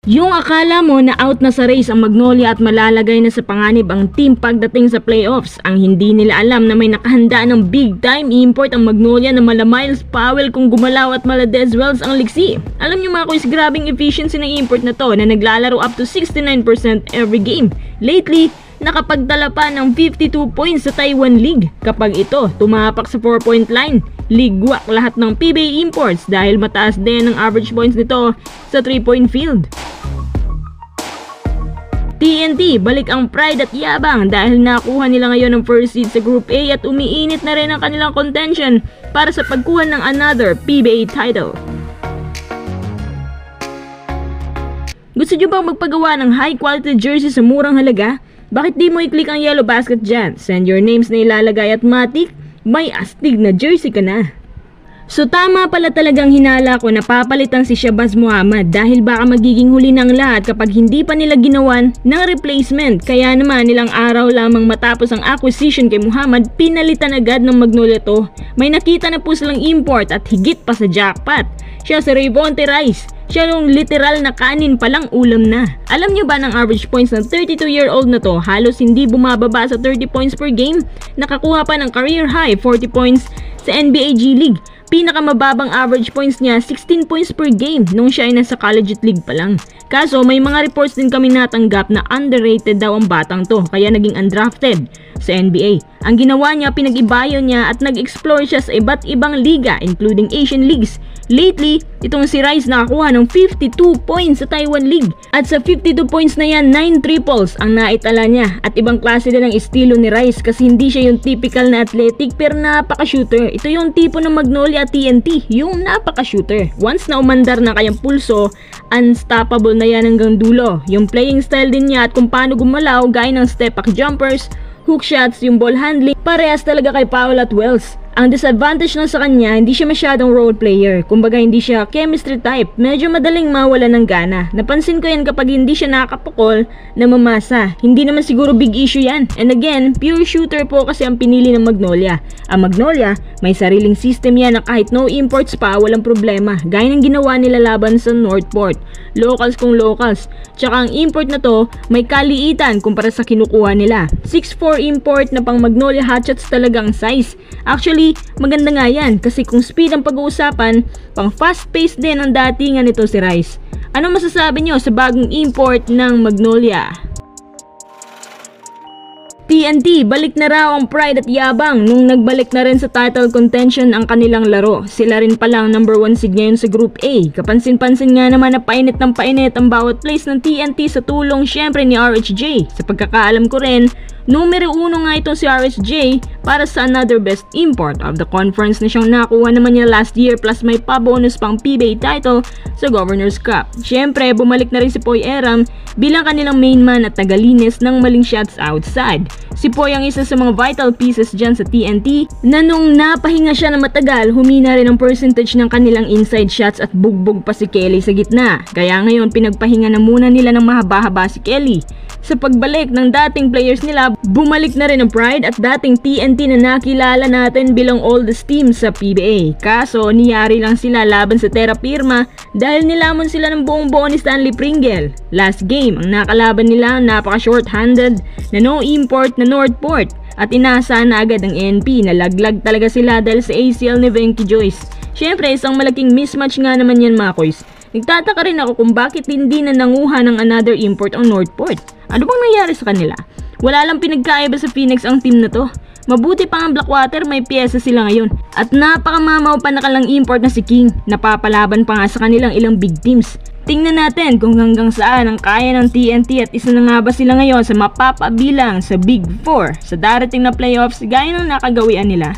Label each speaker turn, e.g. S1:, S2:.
S1: Yung akala mo na out na sa race ang Magnolia at malalagay na sa panganib ang team pagdating sa playoffs, ang hindi nila alam na may nakahanda ng big time import ang Magnolia na mala Miles Powell kung gumalaw at mala Dez Wells ang liksi. Alam nyo mga kuys, grabing efficiency ng import na to na naglalaro up to 69% every game. Lately, nakapagdala pa ng 52 points sa Taiwan League. Kapag ito tumapak sa 4-point line, ligwak lahat ng PBA imports dahil mataas din ang average points nito sa 3-point field. TNT, balik ang pride at yabang dahil nakuha nila ngayon ng first seed sa Group A at umiinit na rin ang kanilang contention para sa pagkuha ng another PBA title. Gusto nyo bang magpagawa ng high quality jersey sa murang halaga? Bakit di mo i-click ang yellow basket dyan? Send your names na ilalagay at matik, may astig na jersey ka na. So tama pala talagang hinala ko na papalitan si Shabazz Muhammad dahil baka magiging huli ng lahat kapag hindi pa nila ginawan ng replacement. Kaya naman ilang araw lamang matapos ang acquisition kay Muhammad, pinalitan agad ng Magnolia to. May nakita na po silang import at higit pa sa jackpot. Siya si Rayvonte Rice. Siya yung literal na kanin palang ulam na. Alam nyo ba ng average points ng 32-year-old na to halos hindi bumababa sa 30 points per game? Nakakuha pa ng career high 40 points sa NBA G League. Pinakamababang average points niya 16 points per game nung siya ay nasa collegiate league pa lang. Kaso may mga reports din kami natanggap na underrated daw ang batang to kaya naging undrafted sa NBA. Ang ginawa niya, pinag-ibayo niya at nag-explore siya sa iba't ibang liga including Asian leagues. Lately, itong si Rice nakakuha ng 52 points sa Taiwan League. At sa 52 points na yan, 9 triples ang naitala niya. At ibang klase din ang estilo ni Rice kasi hindi siya yung typical na athletic pero napaka-shooter. Ito yung tipo ng Magnolia TNT, yung napaka-shooter. Once na umandar na kayang pulso, unstoppable na yan hanggang dulo. Yung playing style din niya at kung paano gumalaw gaya ng step back jumpers, hook shots, yung ball handling, parehas talaga kay Powell at Wells. Ang disadvantage lang sa kanya, hindi siya masyadong role player. Kumbaga hindi siya chemistry type. Medyo madaling mawala ng gana. Napansin ko yan kapag hindi siya nakakapukol na mamasa. Hindi naman siguro big issue yan. And again, pure shooter po kasi ang pinili ng Magnolia. Ang Magnolia, may sariling system yan na kahit no imports pa, walang problema. Gaya ng ginawa nila laban sa Northport. Locals kung locals. Tsaka ang import na to, may kaliitan kumpara sa kinukuha nila. 6'4 import na pang Magnolia hotshots talagang size. Actually, maganda nga yan kasi kung speed ang pag-uusapan, pang fast pace din ang datingan nito si Rice. Ano masasabi nyo sa bagong import ng Magnolia? TNT, balik na raw ang pride at yabang nung nagbalik na rin sa title contention ang kanilang laro. Sila rin palang number 1 seed ngayon sa Group A. Kapansin-pansin nga naman na painit ng painit ang bawat place ng TNT sa tulong syempre ni RHJ. Sa pagkakaalam ko rin, numero 1 nga itong si RSJ para sa another best import of the conference na siyang nakuha naman niya last year plus may pa-bonus pang PBA title sa Governor's Cup. Siyempre, bumalik na rin si Poy Eram bilang kanilang main man at tagalinis ng maling shots outside. Si Poy ang isa sa mga vital pieces dyan sa TNT na nung napahinga siya na matagal, humina rin ang percentage ng kanilang inside shots at bugbog pa si Kelly sa gitna. Kaya ngayon, pinagpahinga na muna nila ng mahaba-haba si Kelly. Sa pagbalik ng dating players nila, bumalik na rin ang pride at dating TNT na nakilala natin bilang oldest team sa PBA. Kaso, niyari lang sila laban sa Terra Firma dahil nilamon sila ng buong buo ni Stanley Pringle. Last game, ang nakalaban nila napaka-short-handed na no import na Northport at inaasahan na agad ng NP na laglag talaga sila dahil sa ACL ni Venky Joyce. Siyempre, isang malaking mismatch nga naman yan mga koys. Nagtataka rin ako kung bakit hindi na nanguha ng another import ang Northport. Ano bang nangyari sa kanila? Wala lang pinagkaiba sa Phoenix ang team na to. Mabuti pa ang Blackwater, may pyesa sila ngayon. At napakamamaw pa nakalang import na si King. Napapalaban pa nga sa kanilang ilang big teams. Tingnan natin kung hanggang saan ang kaya ng TNT at isa na nga ba sila ngayon sa mapapabilang sa Big 4 sa darating na playoffs gaya ng nakagawian nila.